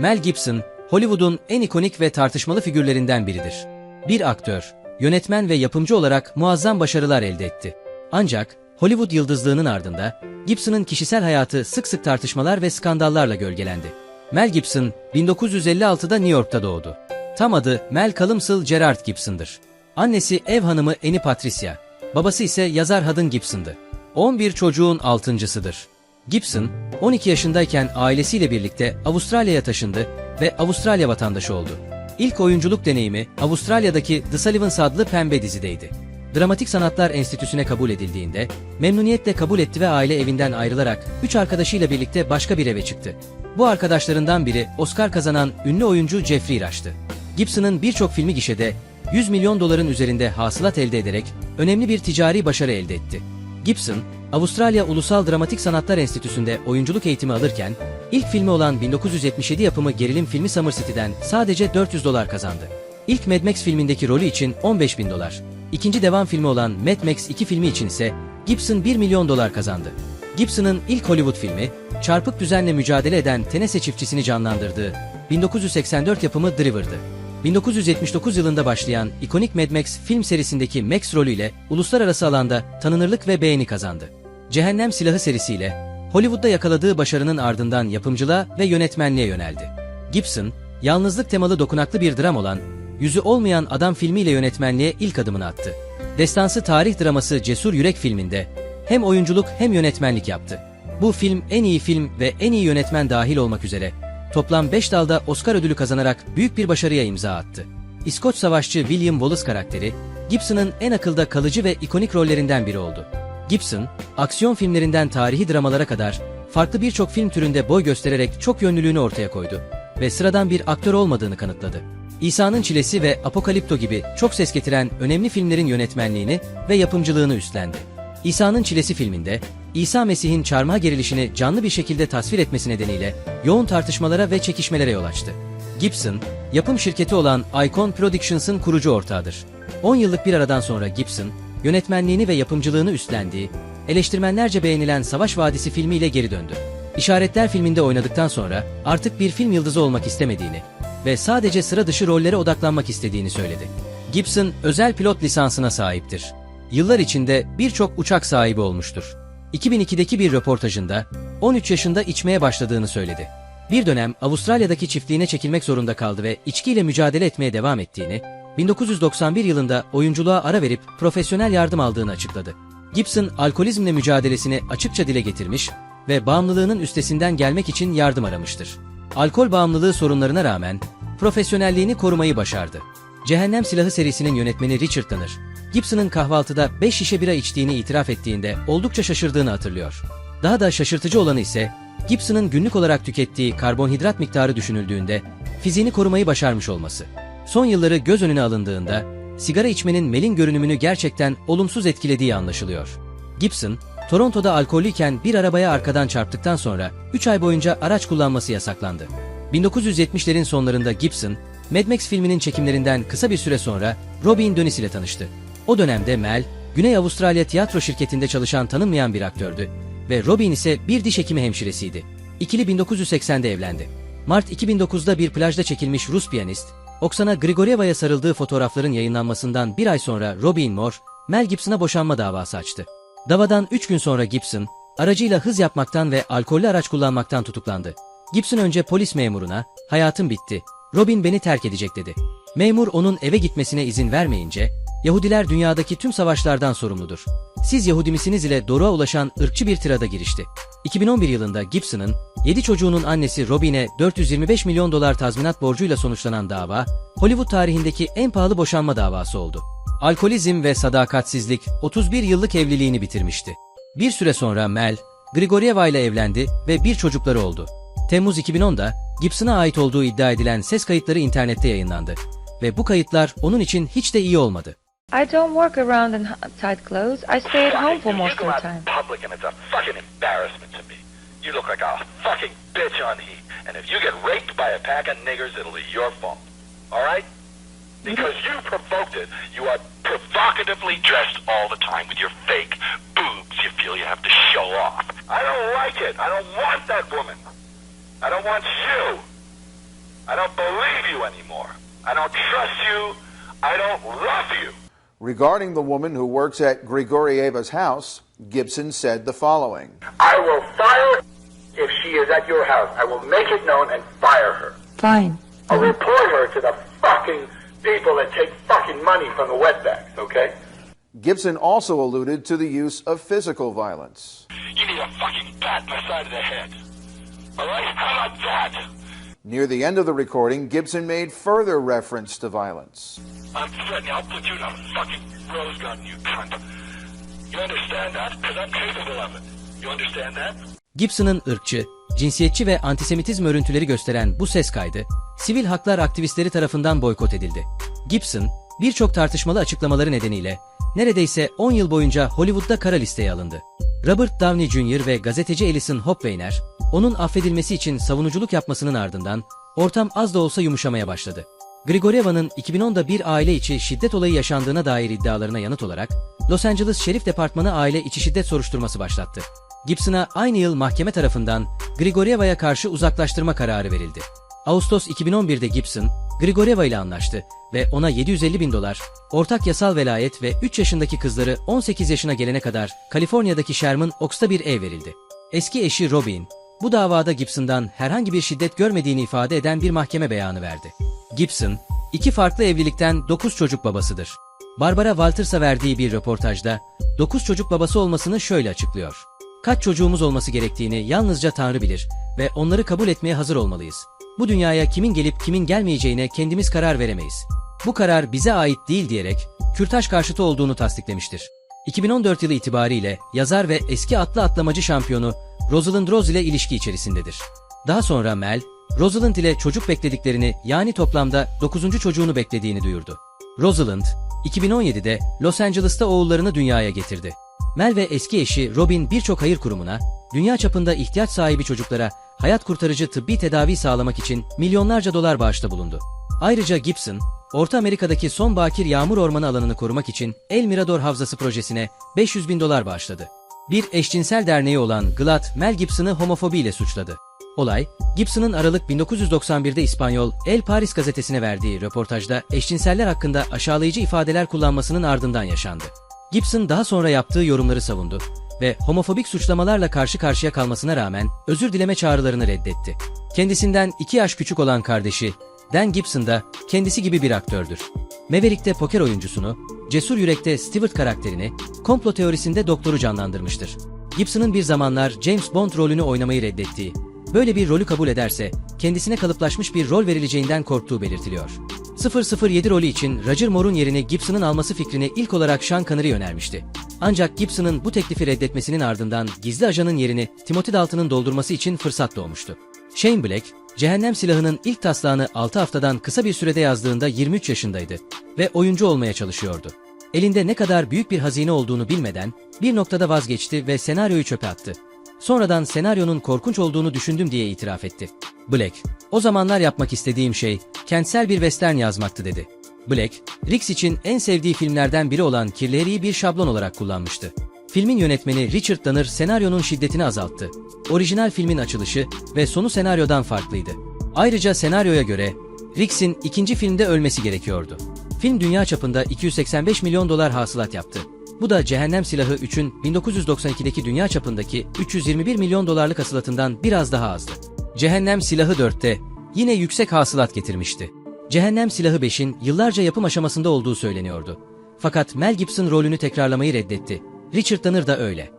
Mel Gibson, Hollywood'un en ikonik ve tartışmalı figürlerinden biridir. Bir aktör, yönetmen ve yapımcı olarak muazzam başarılar elde etti. Ancak Hollywood yıldızlığının ardında Gibson'ın kişisel hayatı sık sık tartışmalar ve skandallarla gölgelendi. Mel Gibson, 1956'da New York'ta doğdu. Tam adı Malcolm Gerard Gibson'dır. Annesi ev hanımı Annie Patricia, babası ise yazar Hudson Gibson'dı. 11 çocuğun 6.'sıdır. Gibson, 12 yaşındayken ailesiyle birlikte Avustralya'ya taşındı ve Avustralya vatandaşı oldu. İlk oyunculuk deneyimi Avustralya'daki The Sullivans adlı pembe dizideydi. Dramatik Sanatlar Enstitüsü'ne kabul edildiğinde memnuniyetle kabul etti ve aile evinden ayrılarak 3 arkadaşıyla birlikte başka bir eve çıktı. Bu arkadaşlarından biri Oscar kazanan ünlü oyuncu Jeffrey Rush'tı. Gibson'ın birçok filmi gişede $100 milyon üzerinde hasılat elde ederek önemli bir ticari başarı elde etti. Gibson, Avustralya Ulusal Dramatik Sanatlar Enstitüsü'nde oyunculuk eğitimi alırken, ilk filmi olan 1977 yapımı gerilim filmi Summer City'den sadece $400 kazandı. İlk Mad Max filmindeki rolü için $15.000. İkinci devam filmi olan Mad Max 2 filmi için ise Gibson $1 milyon kazandı. Gibson'ın ilk Hollywood filmi, çarpık düzenle mücadele eden Tennessee çiftçisini canlandırdığı 1984 yapımı Driver'dı. 1979 yılında başlayan ikonik Mad Max film serisindeki Max rolüyle uluslararası alanda tanınırlık ve beğeni kazandı. Cehennem Silahı serisiyle Hollywood'da yakaladığı başarının ardından yapımcılığa ve yönetmenliğe yöneldi. Gibson, yalnızlık temalı dokunaklı bir dram olan Yüzü Olmayan Adam filmiyle yönetmenliğe ilk adımını attı. Destansı tarih draması Cesur Yürek filminde hem oyunculuk hem yönetmenlik yaptı. Bu film en iyi film ve en iyi yönetmen dahil olmak üzere toplam 5 dalda Oscar ödülü kazanarak büyük bir başarıya imza attı. İskoç savaşçı William Wallace karakteri, Gibson'ın en akılda kalıcı ve ikonik rollerinden biri oldu. Gibson, aksiyon filmlerinden tarihi dramalara kadar farklı birçok film türünde boy göstererek çok yönlülüğünü ortaya koydu ve sıradan bir aktör olmadığını kanıtladı. İsa'nın Çilesi ve Apokalipto gibi çok ses getiren önemli filmlerin yönetmenliğini ve yapımcılığını üstlendi. İsa'nın Çilesi filminde, İsa Mesih'in çarmıha gerilişini canlı bir şekilde tasvir etmesi nedeniyle yoğun tartışmalara ve çekişmelere yol açtı. Gibson, yapım şirketi olan Icon Productions'ın kurucu ortağıdır. 10 yıllık bir aradan sonra Gibson, yönetmenliğini ve yapımcılığını üstlendiği, eleştirmenlerce beğenilen Savaş Vadisi filmiyle geri döndü. İşaretler filminde oynadıktan sonra artık bir film yıldızı olmak istemediğini ve sadece sıra dışı rollere odaklanmak istediğini söyledi. Gibson, özel pilot lisansına sahiptir. Yıllar içinde birçok uçak sahibi olmuştur. 2002'deki bir röportajında 13 yaşında içmeye başladığını söyledi. Bir dönem Avustralya'daki çiftliğine çekilmek zorunda kaldı ve içkiyle mücadele etmeye devam ettiğini, 1991 yılında oyunculuğa ara verip profesyonel yardım aldığını açıkladı. Gibson, alkolizmle mücadelesini açıkça dile getirmiş ve bağımlılığının üstesinden gelmek için yardım aramıştır. Alkol bağımlılığı sorunlarına rağmen profesyonelliğini korumayı başardı. Cehennem Silahı serisinin yönetmeni Richard Donner, Gibson'ın kahvaltıda 5 şişe bira içtiğini itiraf ettiğinde oldukça şaşırdığını hatırlıyor. Daha da şaşırtıcı olanı ise Gibson'ın günlük olarak tükettiği karbonhidrat miktarı düşünüldüğünde fiziğini korumayı başarmış olması. Son yılları göz önüne alındığında sigara içmenin Mel'in görünümünü gerçekten olumsuz etkilediği anlaşılıyor. Gibson, Toronto'da alkollüyken bir arabaya arkadan çarptıktan sonra 3 ay boyunca araç kullanması yasaklandı. 1970'lerin sonlarında Gibson, Mad Max filminin çekimlerinden kısa bir süre sonra Robin Dönis ile tanıştı. O dönemde Mel, Güney Avustralya tiyatro şirketinde çalışan tanınmayan bir aktördü ve Robin ise bir diş hekimi hemşiresiydi. İkili 1980'de evlendi. Mart 2009'da bir plajda çekilmiş Rus piyanist, Oksana Grigorieva'ya sarıldığı fotoğrafların yayınlanmasından bir ay sonra Robin Moore, Mel Gibson'a boşanma davası açtı. Davadan 3 gün sonra Gibson, aracıyla hız yapmaktan ve alkollü araç kullanmaktan tutuklandı. Gibson önce polis memuruna, "Hayatım bitti, Robin beni terk edecek" dedi. Memur onun eve gitmesine izin vermeyince, "Yahudiler dünyadaki tüm savaşlardan sorumludur. Siz Yahudi misiniz?" ile doruğa ulaşan ırkçı bir tirada girişti. 2011 yılında Gibson'ın 7 çocuğunun annesi Robin'e $425 milyon tazminat borcuyla sonuçlanan dava, Hollywood tarihindeki en pahalı boşanma davası oldu. Alkolizm ve sadakatsizlik 31 yıllık evliliğini bitirmişti. Bir süre sonra Mel, Grigorieva ile evlendi ve bir çocukları oldu. Temmuz 2010'da Gibson'a ait olduğu iddia edilen ses kayıtları internette yayınlandı ve bu kayıtlar onun için hiç de iyi olmadı. I don't walk around in tight clothes. I stay at home for most of the time. Public and it's a fucking embarrassment to me. You look like a fucking bitch on heat, and if you get raped by a pack of niggers, it'll be your fault. All right? Because you provoked it. You are provocatively dressed all the time with your fake boobs you feel you have to show off. I don't like it. I don't want that woman. I don't want you. I don't believe you anymore. I don't trust you. I don't love you. Regarding the woman who works at Grigorieva's house, Gibson said the following. I will fire if she is at your house. I will make it known and fire her. Fine. I'll report her to the fucking people that take fucking money from the wetbacks, okay? Gibson also alluded to the use of physical violence. You need a fucking bat in the side of the head. All right? How about that? Near the end of the recording, Gibson made further reference to violence. I'm threatening. I'll put you in a fucking rose garden, you cunt. You understand that? Because I'm capable of it. You understand that? Gibson'ın ırkçı, cinsiyetçi ve antisemitizm örüntüleri gösteren bu ses kaydı, sivil haklar aktivistleri tarafından boykot edildi. Gibson, birçok tartışmalı açıklamaları nedeniyle neredeyse 10 yıl boyunca Hollywood'da kara listeye alındı. Robert Downey Jr. ve gazeteci Alison Hopweiner, onun affedilmesi için savunuculuk yapmasının ardından ortam az da olsa yumuşamaya başladı. Grigorieva'nın 2010'da bir aile içi şiddet olayı yaşandığına dair iddialarına yanıt olarak Los Angeles Şerif Departmanı aile içi şiddet soruşturması başlattı. Gibson'a aynı yıl mahkeme tarafından Grigorieva'ya karşı uzaklaştırma kararı verildi. Ağustos 2011'de Gibson, Grigorieva ile anlaştı ve ona $750.000, ortak yasal velayet ve 3 yaşındaki kızları 18 yaşına gelene kadar Kaliforniya'daki Sherman Oaks'ta bir ev verildi. Eski eşi Robin, bu davada Gibson'dan herhangi bir şiddet görmediğini ifade eden bir mahkeme beyanı verdi. Gibson, 2 farklı evlilikten 9 çocuk babasıdır. Barbara Walters'a verdiği bir röportajda 9 çocuk babası olmasını şöyle açıklıyor. Kaç çocuğumuz olması gerektiğini yalnızca Tanrı bilir ve onları kabul etmeye hazır olmalıyız. Bu dünyaya kimin gelip kimin gelmeyeceğine kendimiz karar veremeyiz. Bu karar bize ait değil diyerek kürtaj karşıtı olduğunu tasdiklemiştir. 2014 yılı itibariyle yazar ve eski atlı atlamacı şampiyonu Rosalind Rose ile ilişki içerisindedir. Daha sonra Mel, Rosalind ile çocuk beklediklerini, yani toplamda 9. çocuğunu beklediğini duyurdu. Rosalind, 2017'de Los Angeles'ta oğullarını dünyaya getirdi. Mel ve eski eşi Robin birçok hayır kurumuna, dünya çapında ihtiyaç sahibi çocuklara hayat kurtarıcı tıbbi tedavi sağlamak için milyonlarca dolar bağışta bulundu. Ayrıca Gibson, Orta Amerika'daki son bakir yağmur ormanı alanını korumak için El Mirador Havzası projesine $500.000 bağışladı. Bir eşcinsel derneği olan GLAAD, Mel Gibson'ı homofobiyle suçladı. Olay, Gibson'ın Aralık 1991'de İspanyol El País gazetesine verdiği röportajda eşcinseller hakkında aşağılayıcı ifadeler kullanmasının ardından yaşandı. Gibson daha sonra yaptığı yorumları savundu ve homofobik suçlamalarla karşı karşıya kalmasına rağmen özür dileme çağrılarını reddetti. Kendisinden 2 yaş küçük olan kardeşi Dan Gibson da kendisi gibi bir aktördür. Maverick'te poker oyuncusunu, Cesur Yürek'te Stewart karakterini, komplo teorisinde doktoru canlandırmıştır. Gibson'ın bir zamanlar James Bond rolünü oynamayı reddettiği, böyle bir rolü kabul ederse kendisine kalıplaşmış bir rol verileceğinden korktuğu belirtiliyor. 007 rolü için Roger Moore'un yerini Gibson'ın alması fikrini ilk olarak Sean Connery önermişti. Ancak Gibson'ın bu teklifi reddetmesinin ardından gizli ajanın yerini Timothy Dalton'ın doldurması için fırsat doğmuştu. Shane Black, Cehennem Silahı'nın ilk taslağını 6 haftadan kısa bir sürede yazdığında 23 yaşındaydı ve oyuncu olmaya çalışıyordu. Elinde ne kadar büyük bir hazine olduğunu bilmeden bir noktada vazgeçti ve senaryoyu çöpe attı. Sonradan senaryonun korkunç olduğunu düşündüm diye itiraf etti. Black, o zamanlar yapmak istediğim şey kentsel bir western yazmaktı dedi. Black, Riggs için en sevdiği filmlerden biri olan Kirli Harry'i bir şablon olarak kullanmıştı. Filmin yönetmeni Richard Donner senaryonun şiddetini azalttı. Orijinal filmin açılışı ve sonu senaryodan farklıydı. Ayrıca senaryoya göre Riggs'in ikinci filmde ölmesi gerekiyordu. Film dünya çapında $285 milyon hasılat yaptı. Bu da Cehennem Silahı 3'ün 1992'deki dünya çapındaki $321 milyon hasılatından biraz daha azdı. Cehennem Silahı 4'te yine yüksek hasılat getirmişti. Cehennem Silahı 5'in yıllarca yapım aşamasında olduğu söyleniyordu. Fakat Mel Gibson rolünü tekrarlamayı reddetti. Richard Donner da öyle.